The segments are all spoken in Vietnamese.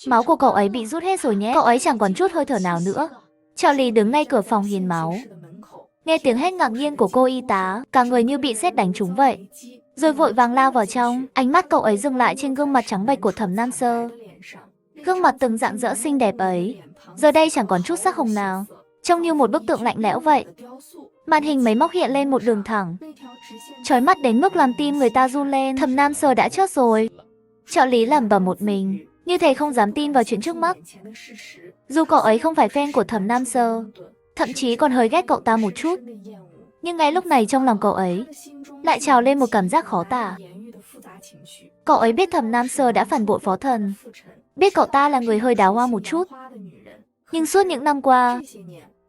Máu của cậu ấy bị rút hết rồi nhé. Cậu ấy chẳng còn chút hơi thở nào nữa. Trợ lý đứng ngay cửa phòng hiến máu. Nghe tiếng hét ngạc nhiên của cô y tá, cả người như bị sét đánh trúng vậy. Rồi vội vàng lao vào trong, ánh mắt cậu ấy dừng lại trên gương mặt trắng bệch của Thẩm Nam Sơ. Gương mặt từng rạng rỡ xinh đẹp ấy, giờ đây chẳng còn chút sắc hồng nào, trông như một bức tượng lạnh lẽo vậy. Màn hình máy móc hiện lên một đường thẳng, chói mắt đến mức làm tim người ta run lên. Thẩm Nam Sơ đã chết rồi. Trợ lý lẩm bẩm một mình, như thể không dám tin vào chuyện trước mắt. Dù cậu ấy không phải fan của Thẩm Nam Sơ, thậm chí còn hơi ghét cậu ta một chút, nhưng ngay lúc này trong lòng cậu ấy lại trào lên một cảm giác khó tả. Cậu ấy biết Thẩm Nam Sơ đã phản bội Phó Thần, biết cậu ta là người hơi đào hoa một chút, nhưng suốt những năm qua,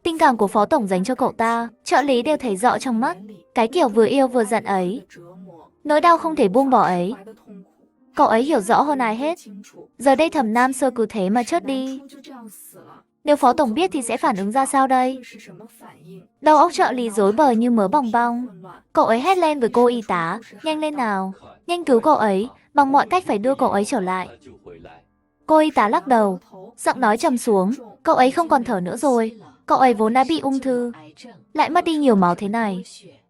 tình cảm của Phó Tổng dành cho cậu ta, trợ lý đều thấy rõ trong mắt. Cái kiểu vừa yêu vừa giận ấy, nỗi đau không thể buông bỏ ấy, cậu ấy hiểu rõ hơn ai hết. Giờ đây Thẩm Nam Sơ cứ thế mà chết đi. Nếu Phó Tổng biết thì sẽ phản ứng ra sao đây? Đầu óc trợ lý rối bời như mớ bòng bong. Cậu ấy hét lên với cô y tá, nhanh lên nào, nhanh cứu cậu ấy, bằng mọi cách phải đưa cậu ấy trở lại. Cô y tá lắc đầu, giọng nói trầm xuống, cậu ấy không còn thở nữa rồi. Cậu ấy vốn đã bị ung thư, lại mất đi nhiều máu thế này,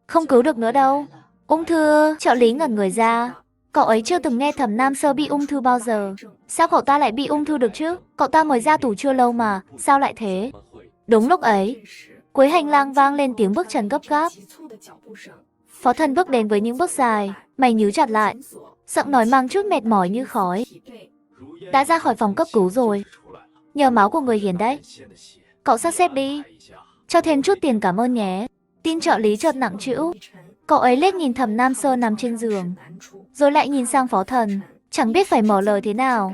không cứu được nữa đâu. Ung thư? Trợ lý ngẩn người ra. Cậu ấy chưa từng nghe Thẩm Nam Sơ bị ung thư bao giờ. Sao cậu ta lại bị ung thư được chứ? Cậu ta mới ra tù chưa lâu mà, sao lại thế? Đúng lúc ấy, cuối hành lang vang lên tiếng bước chân gấp gáp. Phó Thần bước đến với những bước dài, mày nhíu chặt lại, giọng nói mang chút mệt mỏi như khói. Đã ra khỏi phòng cấp cứu rồi. Nhờ máu của người hiền đấy. Cậu sắp xếp đi. Cho thêm chút tiền cảm ơn nhé. Tin trợ lý chợt nặng trĩu. Cậu ấy liếc nhìn Thẩm Nam Sơ nằm trên giường, rồi lại nhìn sang Phó Thần, chẳng biết phải mở lời thế nào.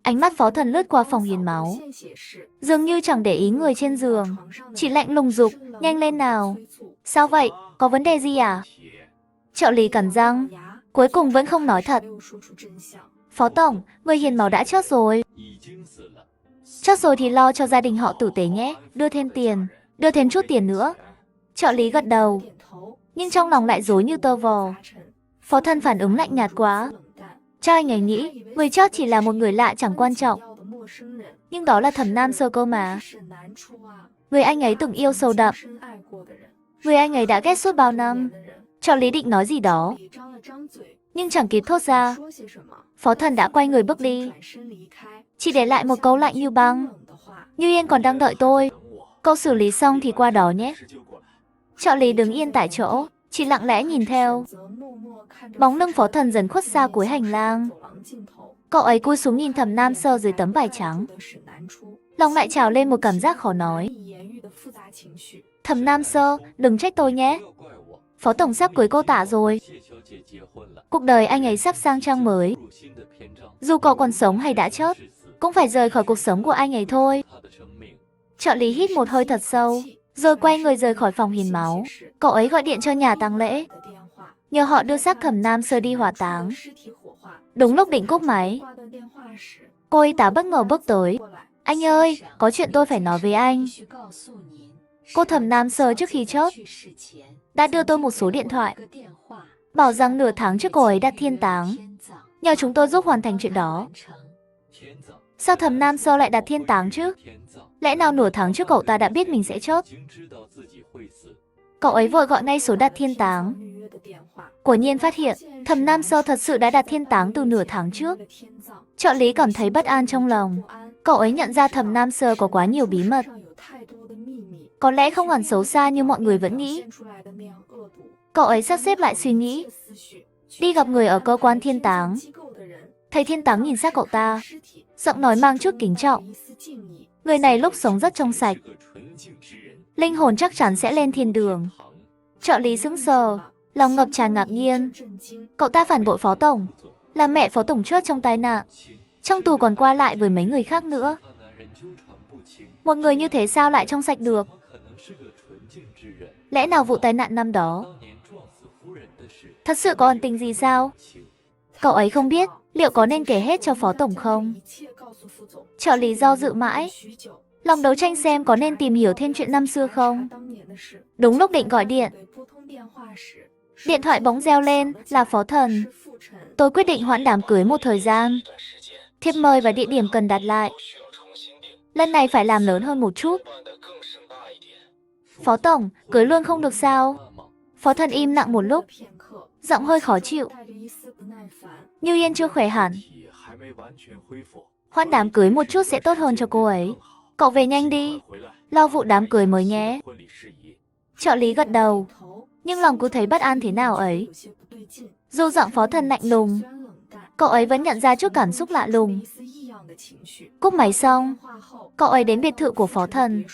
Ánh mắt Phó Thần lướt qua phòng hiến máu, dường như chẳng để ý người trên giường, chỉ lạnh lùng giục, nhanh lên nào. Sao vậy, có vấn đề gì à? Trợ lý cắn răng, cuối cùng vẫn không nói thật. Phó Tổng, người hiến máu đã chết rồi. Chết rồi thì lo cho gia đình họ tử tế nhé, đưa thêm tiền, đưa thêm chút tiền nữa. Trợ lý gật đầu, nhưng trong lòng lại rối như tơ vò. Phó Thần phản ứng lạnh nhạt quá. Cho anh ấy nghĩ, người chết chỉ là một người lạ chẳng quan trọng. Nhưng đó là Thẩm Nam Sơ cơ mà. Người anh ấy từng yêu sâu đậm. Người anh ấy đã ghét suốt bao năm. Trợ lý định nói gì đó, nhưng chẳng kịp thốt ra. Phó Thần đã quay người bước đi, chỉ để lại một câu lạnh như băng. Như Yên còn đang đợi tôi. Cậu xử lý xong thì qua đó nhé. Trợ lý đứng yên tại chỗ, chỉ lặng lẽ nhìn theo. Bóng lưng Phó Thần dần khuất xa cuối hành lang. Cậu ấy cúi xuống nhìn Thẩm Nam Sơ dưới tấm vải trắng. Lòng lại trào lên một cảm giác khó nói. Thẩm Nam Sơ, đừng trách tôi nhé. Phó Tổng sắp cưới cô Tạ rồi. Cuộc đời anh ấy sắp sang trang mới. Dù cậu còn sống hay đã chết, cũng phải rời khỏi cuộc sống của anh ấy thôi. Trợ lý hít một hơi thật sâu, rồi quay người rời khỏi phòng hiến máu. Cậu ấy gọi điện cho nhà tang lễ, nhờ họ đưa xác Thẩm Nam Sơ đi hỏa táng. Đúng lúc định cúp máy, cô y tá bất ngờ bước tới. Anh ơi, có chuyện tôi phải nói với anh. Cô Thẩm Nam Sơ trước khi chết đã đưa tôi một số điện thoại, bảo rằng nửa tháng trước cô ấy đặt thiên táng, nhờ chúng tôi giúp hoàn thành chuyện đó. Sao Thẩm Nam Sơ lại đặt thiên táng chứ? Lẽ nào nửa tháng trước cậu ta đã biết mình sẽ chết? Cậu ấy vội gọi ngay số đặt thiên táng. Quả nhiên phát hiện, Thẩm Nam Sơ thật sự đã đặt thiên táng từ nửa tháng trước. Trợ lý cảm thấy bất an trong lòng. Cậu ấy nhận ra Thẩm Nam Sơ có quá nhiều bí mật. Có lẽ không hẳn xấu xa như mọi người vẫn nghĩ. Cậu ấy sắp xếp lại suy nghĩ, đi gặp người ở cơ quan thiên táng. Thầy thiên táng nhìn xác cậu ta, giọng nói mang chút kính trọng. Người này lúc sống rất trong sạch, linh hồn chắc chắn sẽ lên thiên đường. Trợ lý sững sờ, lòng ngập tràn ngạc nhiên. Cậu ta phản bội Phó Tổng, làm mẹ Phó Tổng chết trong tai nạn, trong tù còn qua lại với mấy người khác nữa. Một người như thế sao lại trong sạch được? Lẽ nào vụ tai nạn năm đó thật sự có ẩn tình gì sao? Cậu ấy không biết liệu có nên kể hết cho Phó Tổng không. Trợ lý do dự mãi, lòng đấu tranh xem có nên tìm hiểu thêm chuyện năm xưa không. Đúng lúc định gọi điện, điện thoại bỗng reo lên, là Phó Thần. Tôi quyết định hoãn đám cưới một thời gian. Thiệp mời và địa điểm cần đặt lại. Lần này phải làm lớn hơn một chút. Phó tổng, cưới luôn không được sao? Phó Thân im lặng một lúc, giọng hơi khó chịu. Như Yên chưa khỏe hẳn. Hoãn đám cưới một chút sẽ tốt hơn cho cô ấy. Cậu về nhanh đi, lo vụ đám cưới mới nhé. Trợ lý gật đầu, nhưng lòng cứ thấy bất an thế nào ấy. Dù giọng Phó Thân lạnh lùng, cậu ấy vẫn nhận ra chút cảm xúc lạ lùng. Cúp máy xong, cậu ấy đến biệt thự của Phó Thân.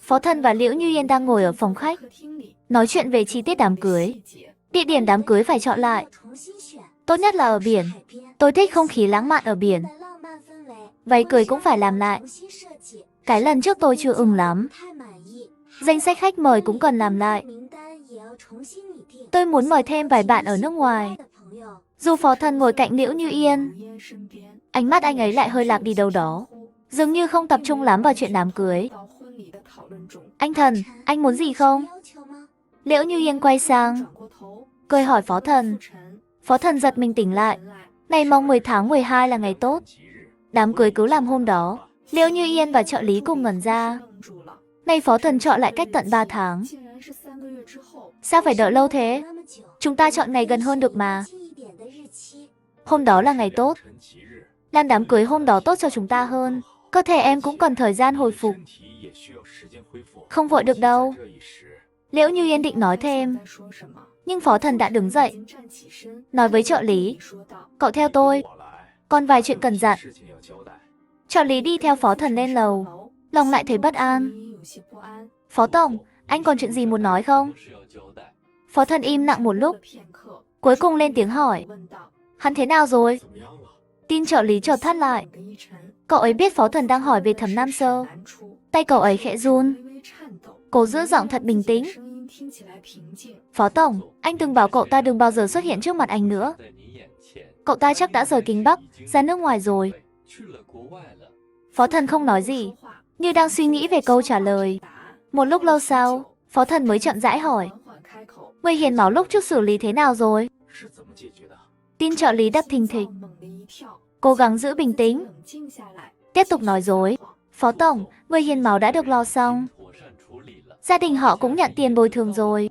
Phó Thân và Liễu Như Yên đang ngồi ở phòng khách, nói chuyện về chi tiết đám cưới. Địa điểm đám cưới phải chọn lại. Tốt nhất là ở biển. Tôi thích không khí lãng mạn ở biển. Váy cưới cũng phải làm lại. Cái lần trước tôi chưa ưng lắm. Danh sách khách mời cũng cần làm lại. Tôi muốn mời thêm vài bạn ở nước ngoài. Dù Phó Thân ngồi cạnh Liễu Như Yên, ánh mắt anh ấy lại hơi lạc đi đâu đó, dường như không tập trung lắm vào chuyện đám cưới. Anh Thần, anh muốn gì không? Liễu Như Yên quay sang, cười hỏi Phó Thần. Phó Thần giật mình tỉnh lại. Ngày mồng 10 tháng 12 là ngày tốt. Đám cưới cứ làm hôm đó. Liễu Như Yên và trợ lý cùng ngẩn ra. Nay Phó Thần chọn lại cách tận 3 tháng. Sao phải đợi lâu thế? Chúng ta chọn ngày gần hơn được mà. Hôm đó là ngày tốt. Làm đám cưới hôm đó tốt cho chúng ta hơn. Cơ thể em cũng cần thời gian hồi phục. Không vội được đâu. Liễu Như Yên định nói thêm, nhưng Phó Thần đã đứng dậy, nói với trợ lý, cậu theo tôi, còn vài chuyện cần dặn. Trợ lý đi theo Phó Thần lên lầu, lòng lại thấy bất an. Phó Tổng, anh còn chuyện gì muốn nói không? Phó Thần im lặng một lúc, cuối cùng lên tiếng hỏi, hắn thế nào rồi? Tin trợ lý chợt thắt lại. Cậu ấy biết Phó Thần đang hỏi về Thẩm Nam Sơ. Tay cậu ấy khẽ run. Cố giữ giọng thật bình tĩnh. Phó Tổng, anh từng bảo cậu ta đừng bao giờ xuất hiện trước mặt anh nữa. Cậu ta chắc đã rời Kinh Bắc, ra nước ngoài rồi. Phó Thần không nói gì, như đang suy nghĩ về câu trả lời. Một lúc lâu sau, Phó Thần mới chậm rãi hỏi, người hiến máu lúc trước xử lý thế nào rồi? Tin trợ lý đập thình thịch, cố gắng giữ bình tĩnh, tiếp tục nói dối. Phó Tổng, người hiến máu đã được lo xong. Gia đình họ cũng nhận tiền bồi thường rồi.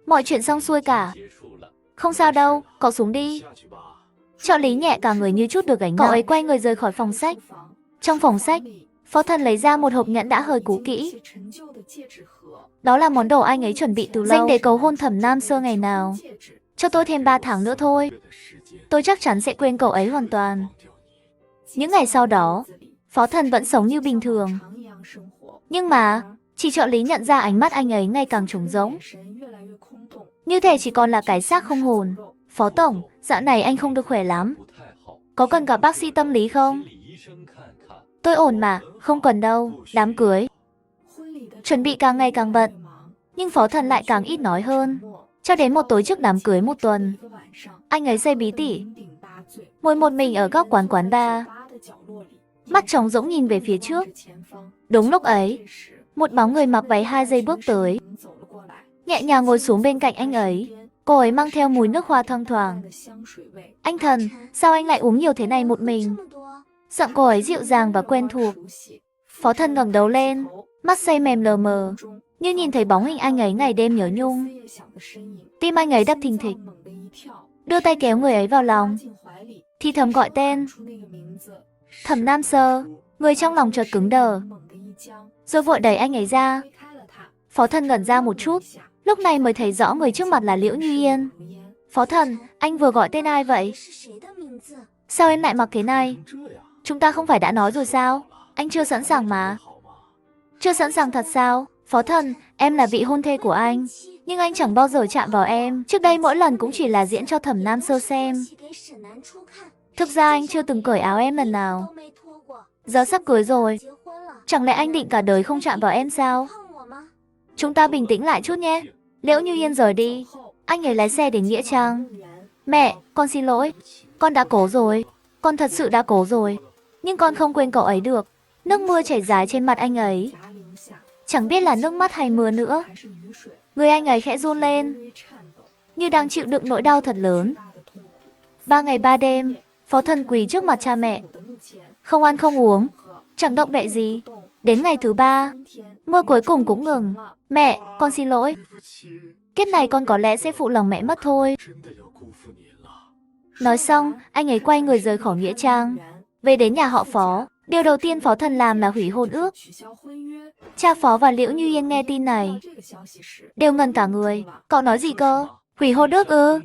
Mọi chuyện xong xuôi cả. Không sao đâu, cậu xuống đi. Trợ lý nhẹ cả người như chút được gánh nặng. Cậu ấy quay người rời khỏi phòng sách. Trong phòng sách, Phó Thần lấy ra một hộp nhẫn đã hơi cũ kỹ. Đó là món đồ anh ấy chuẩn bị từ lâu, dành để cầu hôn Thẩm Nam Sơ ngày nào. Cho tôi thêm 3 tháng nữa thôi. Tôi chắc chắn sẽ quên cậu ấy hoàn toàn. Những ngày sau đó, Phó Thần vẫn sống như bình thường. Nhưng mà, chị trợ lý nhận ra ánh mắt anh ấy ngày càng trống rỗng. Như thể chỉ còn là cái xác không hồn. Phó Tổng, dạo này anh không được khỏe lắm. Có cần gặp bác sĩ tâm lý không? Tôi ổn mà, không cần đâu. Đám cưới chuẩn bị càng ngày càng bận. Nhưng Phó Thần lại càng ít nói hơn. Cho đến một tối trước đám cưới 1 tuần, anh ấy say bí tỉ, ngồi một mình ở góc quán bar, mắt trống rỗng nhìn về phía trước. Đúng lúc ấy, một bóng người mặc váy 2 giây bước tới, nhẹ nhàng ngồi xuống bên cạnh anh ấy. Cô ấy mang theo mùi nước hoa thoang thoảng. Anh Thần, sao anh lại uống nhiều thế này một mình? Giọng cô ấy dịu dàng và quen thuộc. Phó Thần ngẩng đầu lên, mắt say mềm lờ mờ, như nhìn thấy bóng hình anh ấy ngày đêm nhớ nhung. Tim anh ấy đập thình thịch, đưa tay kéo người ấy vào lòng, thì thầm gọi tên. Thẩm Nam Sơ. Người trong lòng chợt cứng đờ, rồi vội đẩy anh ấy ra. Phó Thần ngẩn ra một chút, lúc này mới thấy rõ người trước mặt là Liễu Như Yên. Phó Thần, anh vừa gọi tên ai vậy? Sao em lại mặc thế này? Chúng ta không phải đã nói rồi sao? Anh chưa sẵn sàng mà. Chưa sẵn sàng thật sao? Phó Thần, em là vị hôn thê của anh, nhưng anh chẳng bao giờ chạm vào em. Trước đây mỗi lần cũng chỉ là diễn cho Thẩm Nam Sơ xem. Thực ra anh chưa từng cởi áo em lần nào. Giờ sắp cưới rồi, chẳng lẽ anh định cả đời không chạm vào em sao? Chúng ta bình tĩnh lại chút nhé. Liễu Như Yên rời đi, anh ấy lái xe đến Nghĩa Trang. Mẹ, con xin lỗi, con đã cố rồi. Con thật sự đã cố rồi, nhưng con không quên cậu ấy được. Nước mưa chảy dài trên mặt anh ấy, chẳng biết là nước mắt hay mưa nữa. Người anh ấy khẽ run lên, như đang chịu đựng nỗi đau thật lớn. 3 ngày 3 đêm, Phó Thần quỳ trước mặt cha mẹ, không ăn không uống, chẳng động đậy gì. Đến ngày thứ 3, mưa cuối cùng cũng ngừng. Mẹ, con xin lỗi. Kiếp này con có lẽ sẽ phụ lòng mẹ mất thôi. Nói xong, anh ấy quay người rời khỏi nghĩa trang. Về đến nhà họ Phó, điều đầu tiên Phó Thần làm là hủy hôn ước. Cha Phó và Liễu Như Yên nghe tin này đều ngẩn cả người. Cậu nói gì cơ? Hủy hôn ước ư?